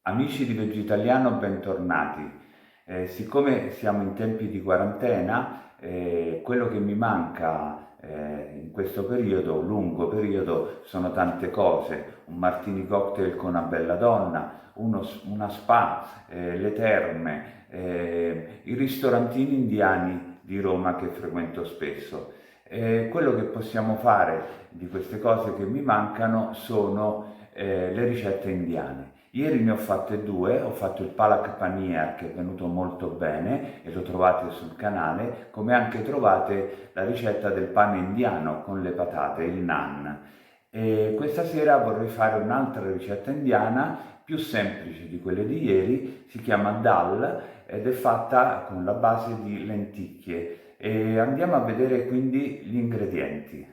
Amici di Vegetaliano, bentornati. Siccome siamo in tempi di quarantena, quello che mi manca in questo periodo, lungo periodo, sono tante cose. Un martini cocktail con una bella donna, una spa, le terme, i ristorantini indiani di Roma che frequento spesso. Quello che possiamo fare di queste cose che mi mancano sono le ricette indiane. Ieri ne ho fatte due, ho fatto il palak paneer che è venuto molto bene e lo trovate sul canale, come anche trovate la ricetta del pane indiano con le patate, il naan. E questa sera vorrei fare un'altra ricetta indiana più semplice di quelle di ieri, si chiama dal ed è fatta con la base di lenticchie. E andiamo a vedere quindi gli ingredienti.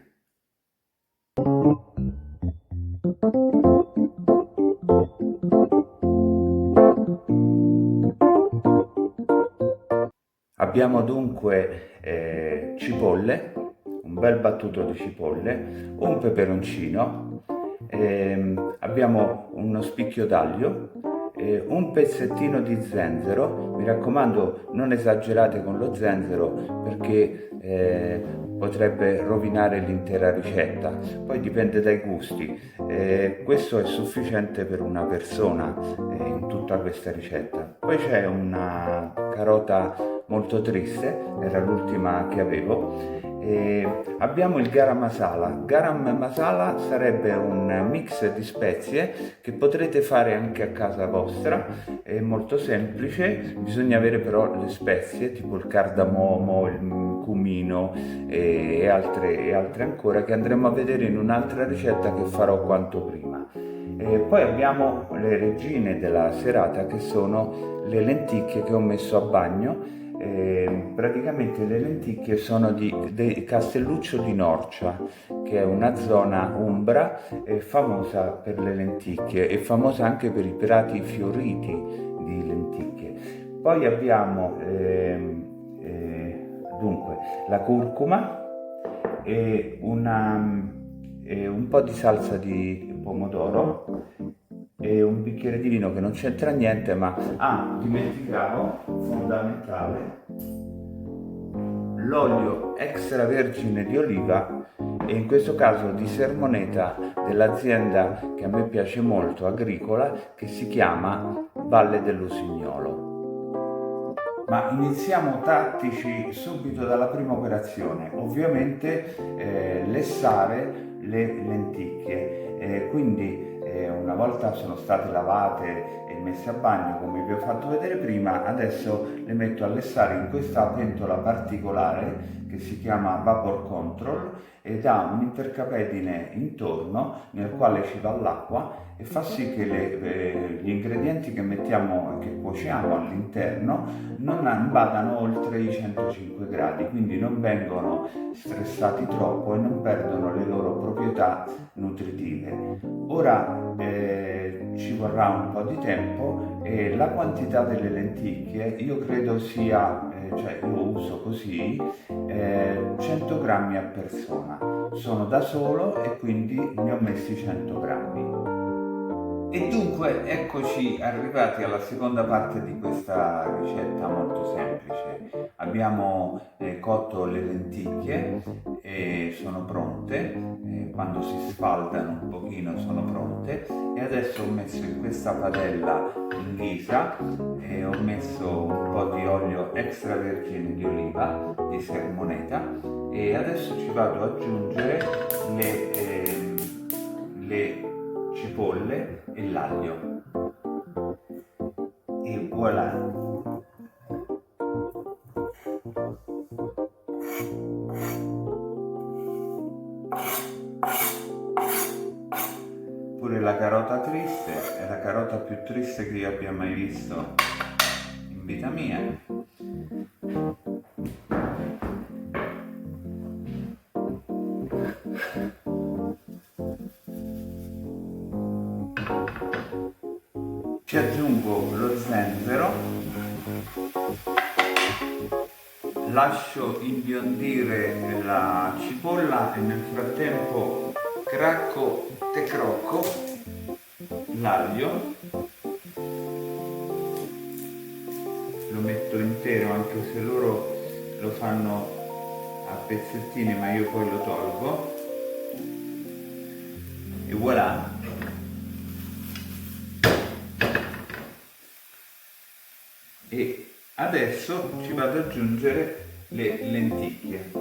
Abbiamo dunque cipolle, un bel battuto di cipolle, un peperoncino, abbiamo uno spicchio d'aglio, un pezzettino di zenzero. Mi raccomando, non esagerate con lo zenzero perché potrebbe rovinare l'intera ricetta. Poi dipende dai gusti. Questo è sufficiente per una persona in tutta questa ricetta. Poi c'è una carota molto triste, era l'ultima che avevo. Abbiamo il garam masala. Garam masala sarebbe un mix di spezie che potrete fare anche a casa vostra, è molto semplice, bisogna avere però le spezie tipo il cardamomo, il cumino e altre ancora che andremo a vedere in un'altra ricetta che farò quanto prima. Poi abbiamo le regine della serata che sono le lenticchie che ho messo a bagno. Praticamente le lenticchie sono di Castelluccio di Norcia, che è una zona umbra famosa per le lenticchie e famosa anche per i prati fioriti di lenticchie. Poi abbiamo dunque la curcuma e un po' di salsa di pomodoro e un bicchiere di vino che non c'entra niente, ma dimenticavo, fondamentale, l'olio extravergine di oliva e in questo caso di Sermoneta dell'azienda che a me piace molto, agricola, che si chiama Valle dell'Usignolo. Ma iniziamo tattici subito dalla prima operazione, ovviamente lessare le lenticchie, quindi una volta sono state lavate e messe a bagno come vi ho fatto vedere prima, adesso le metto a lessare in questa pentola particolare che si chiama Vapor Control ed ha un intercapedine intorno nel quale ci va l'acqua e fa sì che gli ingredienti che mettiamo e che cuociamo all'interno non vadano oltre i 105 gradi, quindi non vengono stressati troppo e non perdono le loro proprietà nutritive. Ora ci vorrà un po' di tempo e la quantità delle lenticchie io credo sia, cioè io uso così, 100 grammi a persona. Sono da solo e quindi ne ho messi 100 grammi. E dunque eccoci arrivati alla seconda parte di questa ricetta molto semplice. Abbiamo cotto le lenticchie e sono pronte, quando si sfaldano un pochino sono pronte e adesso ho messo in questa padella in ghisa e ho messo un po' di olio extravergine di oliva di Sermoneta e adesso ci vado ad aggiungere le cipolle e l'aglio e voilà. Pure la carota triste è la carota più triste che io abbia mai visto in vita mia. Ci aggiungo lo zenzero, lascio imbiondire la cipolla e nel frattempo cracco e crocco l'aglio metto intero, anche se loro lo fanno a pezzettini, ma io poi lo tolgo. E voilà! E adesso ci vado ad aggiungere le lenticchie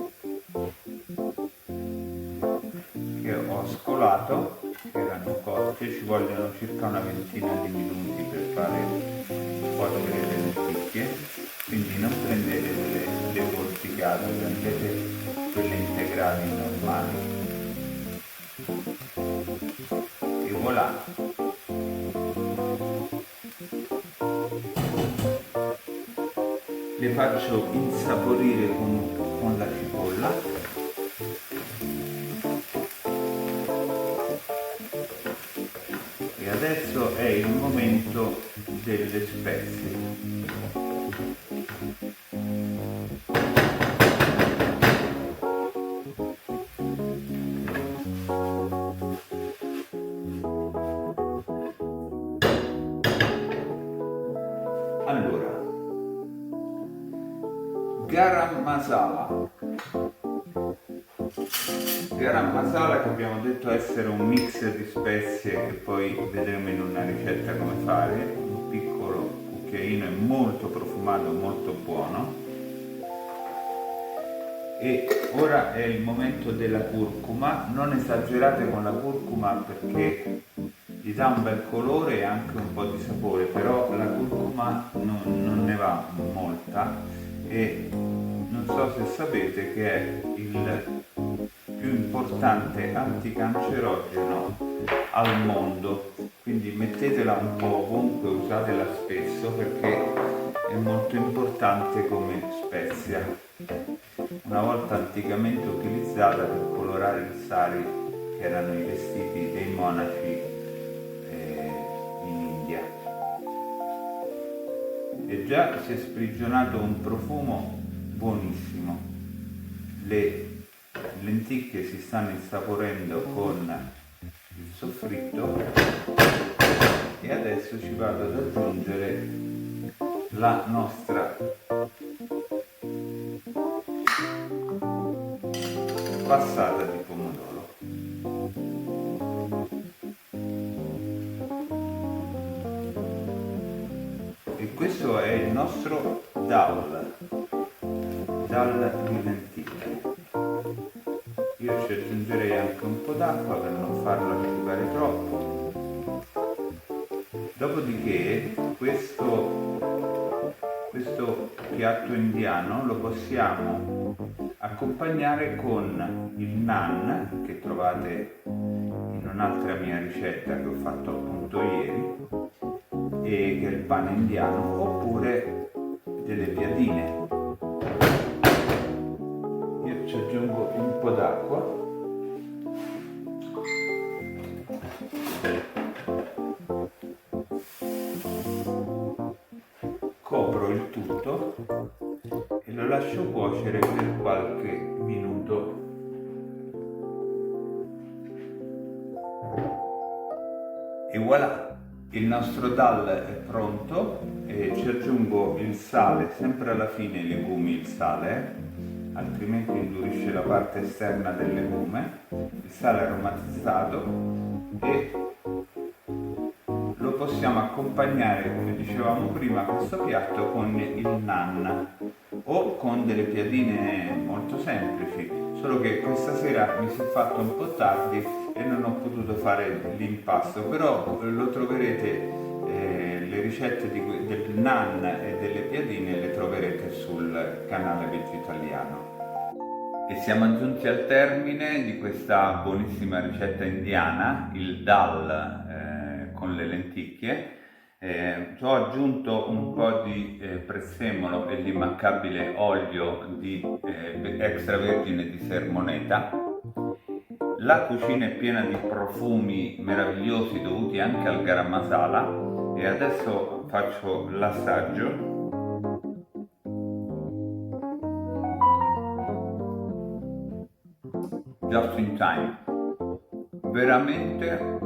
che ho scolato, che erano cotte. Ci vogliono circa una ventina di minuti per fare cuocere le lenticchie, quindi non prendete le polticate, prendete quelle integrali normali. E voilà! Le faccio insaporire con la cipolla. E adesso è il momento delle spezie. Allora, garam masala. Garam masala, che abbiamo detto essere un mix di spezie che poi vedremo in una ricetta come fare, un piccolo cucchiaino, è molto profumato, molto buono. E ora è il momento della curcuma. Non esagerate con la curcuma perché gli dà un bel colore e anche un po' di sapore, però la curcuma non ne va molta, e non so se sapete che è il più importante anticancerogeno al mondo, quindi mettetela un po' ovunque, usatela spesso perché è molto importante come spezia. Una volta anticamente utilizzata per colorare il sari, che erano i vestiti dei monaci in India. E già si è sprigionato un profumo buonissimo. Le lenticchie si stanno insaporendo con il soffritto e adesso ci vado ad aggiungere la nostra passata di pomodoro. E questo è il nostro dal di lenticchie. Io ci aggiungerei anche un po' d'acqua per non farlo asciugare troppo. Dopodiché questo piatto indiano lo possiamo accompagnare con il naan, che trovate in un'altra mia ricetta che ho fatto appunto ieri, e che è il pane indiano, oppure delle piadine. Io ci aggiungo un po' d'acqua. Copro il tutto e lo lascio cuocere per qualche minuto. E voilà! Il nostro dal è pronto e ci aggiungo il sale, sempre alla fine i legumi il sale, altrimenti indurisce la parte esterna del legume, il sale aromatizzato, e lo possiamo accompagnare, come dicevamo prima, questo piatto con il naan o con delle piadine molto semplici, solo che questa sera mi si è fatto un po' tardi e non ho potuto fare l'impasto, però lo troverete, le ricette del naan e delle piadine le troverete sul canale Vegetaliano. E siamo giunti al termine di questa buonissima ricetta indiana, il dal con le lenticchie. Ci ho aggiunto un po' di prezzemolo e l'immancabile olio di extravergine di Sermoneta. La cucina è piena di profumi meravigliosi dovuti anche al garam masala, e adesso faccio l'assaggio. Just in time, veramente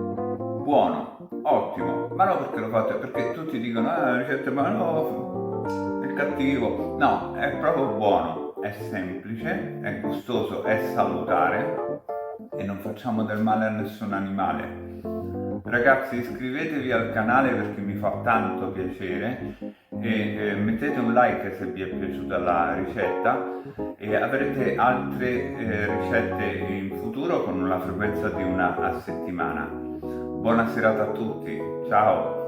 buono, ottimo, ma non perché lo fate, perché tutti dicono la ricetta, ma no, è cattivo. No, è proprio buono, è semplice, è gustoso, è salutare e non facciamo del male a nessun animale. Ragazzi, iscrivetevi al canale perché mi fa tanto piacere e mettete un like se vi è piaciuta la ricetta e avrete altre ricette in futuro con una frequenza di una a settimana. Buona serata a tutti, ciao!